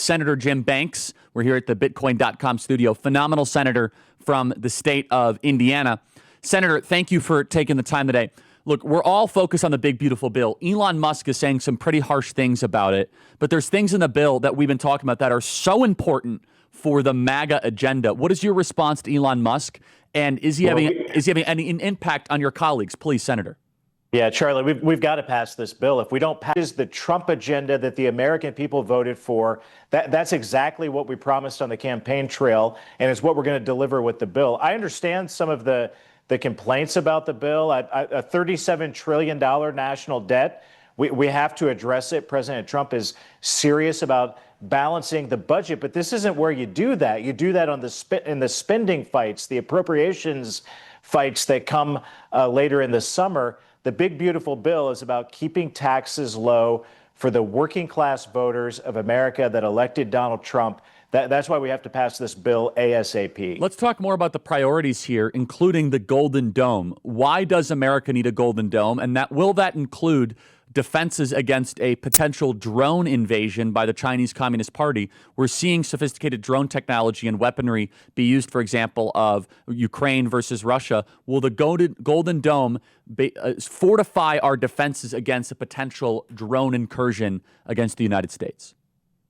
Senator Jim Banks. We're here at the Bitcoin.com studio. Phenomenal senator from the state of Indiana. Senator, thank you for taking the time today. Look, we're all focused on the big, beautiful bill. Elon Musk is saying some pretty harsh things about it, but there's things in the bill that we've been talking about that are so important for the MAGA agenda. What is your response to Elon Musk? And is he having any impact on your colleagues? Please, Senator. Yeah, Charlie, we've got to pass this bill. If we don't pass the Trump agenda that the American people voted for, that's exactly what we promised on the campaign trail, and it's what we're going to deliver with the bill. I understand some of the complaints about the bill. A $37 trillion national debt, we have to address it. President Trump is serious about balancing the budget, but this isn't where you do that. You do that on in the spending fights, the appropriations fights that come later in the summer. The big, beautiful bill is about keeping taxes low for the working class voters of America that elected Donald Trump. That's why we have to pass this bill ASAP. Let's talk more about the priorities here, including the Golden Dome. Why does America need a Golden Dome? And will that include defenses against a potential drone invasion by the Chinese Communist Party? We're seeing sophisticated drone technology and weaponry be used, for example, of Ukraine versus Russia. Will the Golden Dome fortify our defenses against a potential drone incursion against the United States?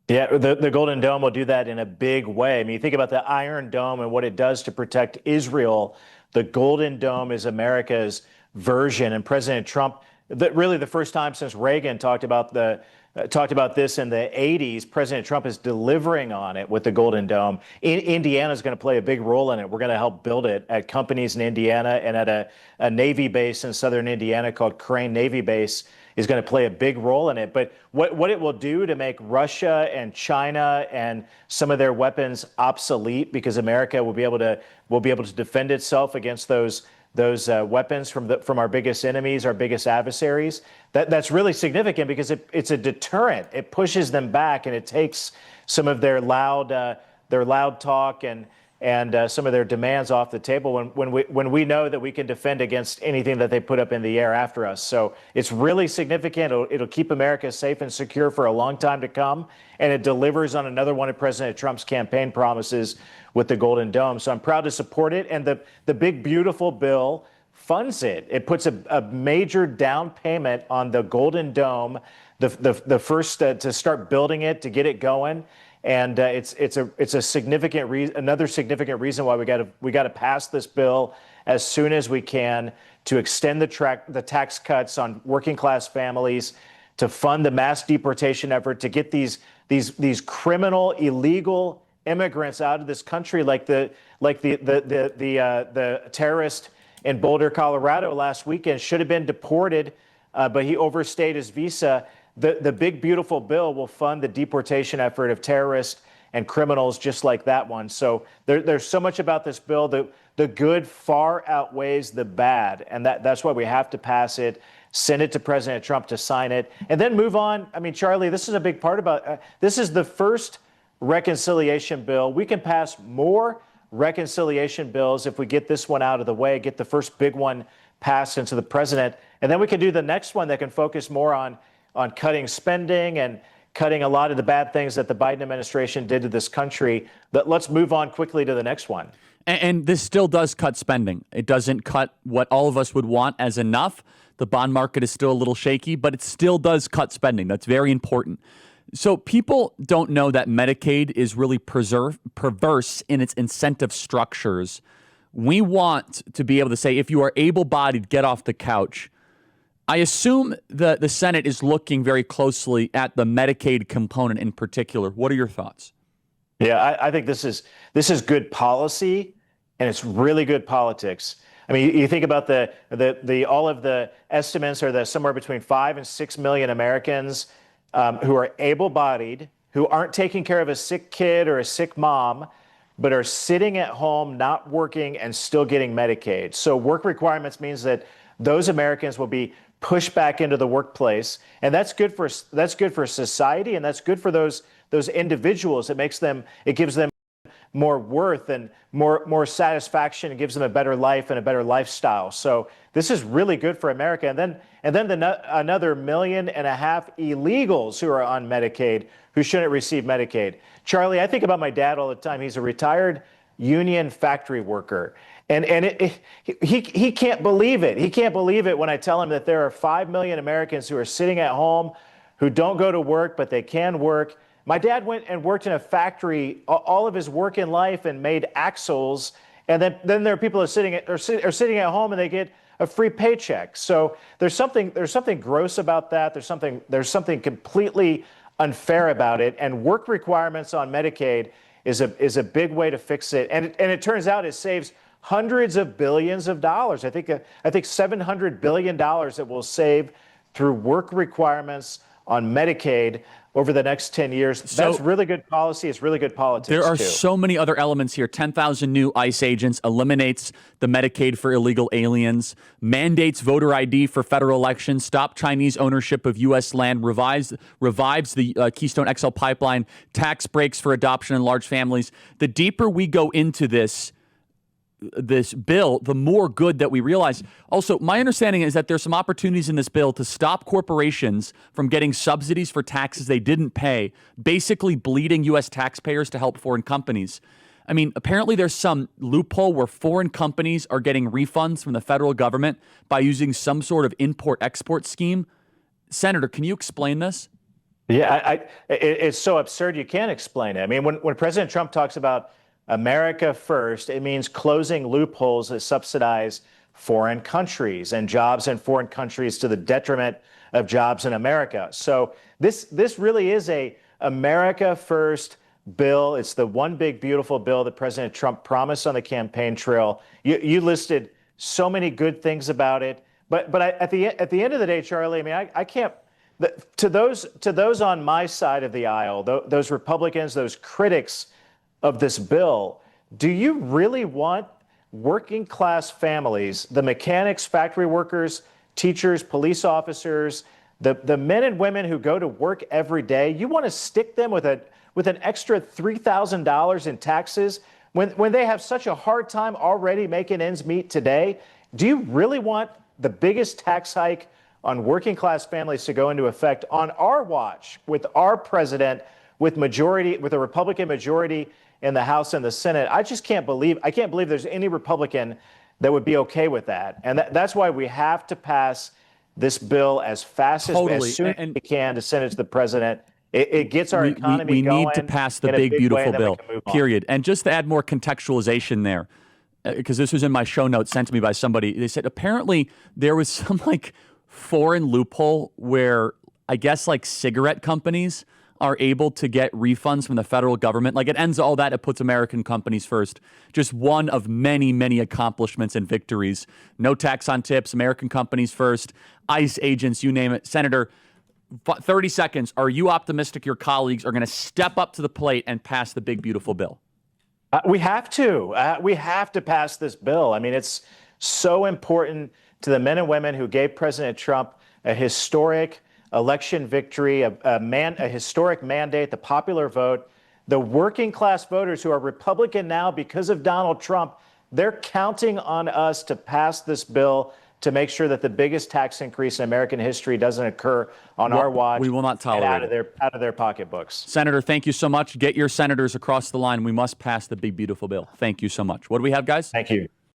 Yeah, the Golden Dome will do that in a big way. I mean, you think about the Iron Dome and what it does to protect Israel. The Golden Dome is America's version, and President Trump, really the first time since Reagan talked about this in the 80s, President Trump is delivering on it with the Golden Dome. Indiana is going to play a big role in it. We're going to help build it at companies in Indiana, and at a Navy base in southern Indiana called Crane Navy Base is going to play a big role in it. But what it will do to make Russia and China and some of their weapons obsolete, because America will be able to defend itself against those weapons from our biggest enemies, our biggest adversaries. That's really significant because it's a deterrent. It pushes them back, and it takes some of their loud talk and some of their demands off the table when we know that we can defend against anything that they put up in the air after us. So it's really significant. It'll keep America safe and secure for a long time to come, and it delivers on another one of President Trump's campaign promises with the Golden Dome. So I'm proud to support it, and the big, beautiful bill funds it. It puts a major down payment on the Golden Dome, the first to start building it, to get it going. And it's a significant another significant reason why we got to pass this bill as soon as we can, to extend the tax cuts on working class families, to fund the mass deportation effort, to get these criminal, illegal immigrants out of this country, like the terrorist in Boulder, Colorado last weekend should have been deported, but he overstayed his visa. The big, beautiful bill will fund the deportation effort of terrorists and criminals just like that one. So there's so much about this bill. The good far outweighs the bad, and that's why we have to pass it, send it to President Trump to sign it, and then move on. I mean, Charlie, this is a big part about this is the first reconciliation bill. We can pass more reconciliation bills if we get this one out of the way, get the first big one passed into the president, and then we can do the next one that can focus more on cutting spending and cutting a lot of the bad things that the Biden administration did to this country. But let's move on quickly to the next one. And this still does cut spending. It doesn't cut what all of us would want as enough. The bond market is still a little shaky, but it still does cut spending. That's very important. So people don't know that Medicaid is really perverse in its incentive structures. We want to be able to say, if you are able-bodied, get off the couch. I assume that the Senate is looking very closely at the Medicaid component in particular. What are your thoughts? Yeah, I think this is good policy, and it's really good politics. I mean, you think about all of the estimates are somewhere between 5 and 6 million Americans who are able-bodied, who aren't taking care of a sick kid or a sick mom, but are sitting at home, not working, and still getting Medicaid. So work requirements means that those Americans will be pushed back into the workplace, and that's good for society, and that's good for those individuals. It gives them more worth and more satisfaction. It gives them a better life and a better lifestyle. So this is really good for America. And then another 1.5 million illegals who are on Medicaid who shouldn't receive Medicaid. Charlie, I think about my dad all the time. He's a retired union factory worker. And he can't believe it. He can't believe it when I tell him that there are 5 million Americans who are sitting at home who don't go to work, but they can work. My dad went and worked in a factory all of his work in life and made axles. And then there are people who are sitting at home and they get a free paycheck. So there's something gross about that. There's something completely unfair about it. And work requirements on Medicaid is a big way to fix it. And it turns out it saves hundreds of billions of dollars. I think $700 billion it will save through work requirements on Medicaid over the next 10 years. That's really good policy. It's really good politics, There are too. so many other elements here. 10,000 new ICE agents, eliminates the Medicaid for illegal aliens, mandates voter ID for federal elections, stop Chinese ownership of U.S. land, revives the Keystone XL pipeline, tax breaks for adoption and large families. The deeper we go into this bill, the more good that we realize. Also, my understanding is that there's some opportunities in this bill to stop corporations from getting subsidies for taxes they didn't pay, basically bleeding U.S. taxpayers to help foreign companies. I mean, apparently there's some loophole where foreign companies are getting refunds from the federal government by using some sort of import-export scheme. Senator, can you explain this? Yeah, it's so absurd you can't explain it. I mean, when President Trump talks about America first, it means closing loopholes that subsidize foreign countries and jobs in foreign countries to the detriment of jobs in America. So this really is a America first bill. It's the one big beautiful bill that President Trump promised on the campaign trail. You listed so many good things about it, but at the end of the day, Charlie, I mean, I can't. To those on my side of the aisle, those Republicans, those critics of this bill, do you really want working class families, the mechanics, factory workers, teachers, police officers, the men and women who go to work every day, you want to stick them with an extra $3,000 in taxes when they have such a hard time already making ends meet today? Do you really want the biggest tax hike on working class families to go into effect on our watch with our president, with a Republican majority in the House and the Senate? I can't believe there's any Republican that would be okay with that. And that's why we have to pass this bill as fast as soon as we can to send it to the president. It gets our economy going. We need to pass the big beautiful bill, period. And just to add more contextualization there, because this was in my show notes sent to me by somebody, they said apparently there was some foreign loophole where I guess cigarette companies are able to get refunds from the federal government. It ends all that. It puts American companies first. Just one of many, many accomplishments and victories. No tax on tips, American companies first, ICE agents, you name it. Senator, 30 seconds. Are you optimistic your colleagues are going to step up to the plate and pass the big, beautiful bill? We have to. We have to pass this bill. I mean, it's so important to the men and women who gave President Trump a historic election victory, a historic mandate, the popular vote. The working class voters who are Republican now because of Donald Trump, they're counting on us to pass this bill to make sure that the biggest tax increase in American history doesn't occur on our watch. We will not tolerate it. Out of their pocketbooks. Senator, thank you so much. Get your senators across the line. We must pass the big, beautiful bill. Thank you so much. What do we have, guys? Thank you.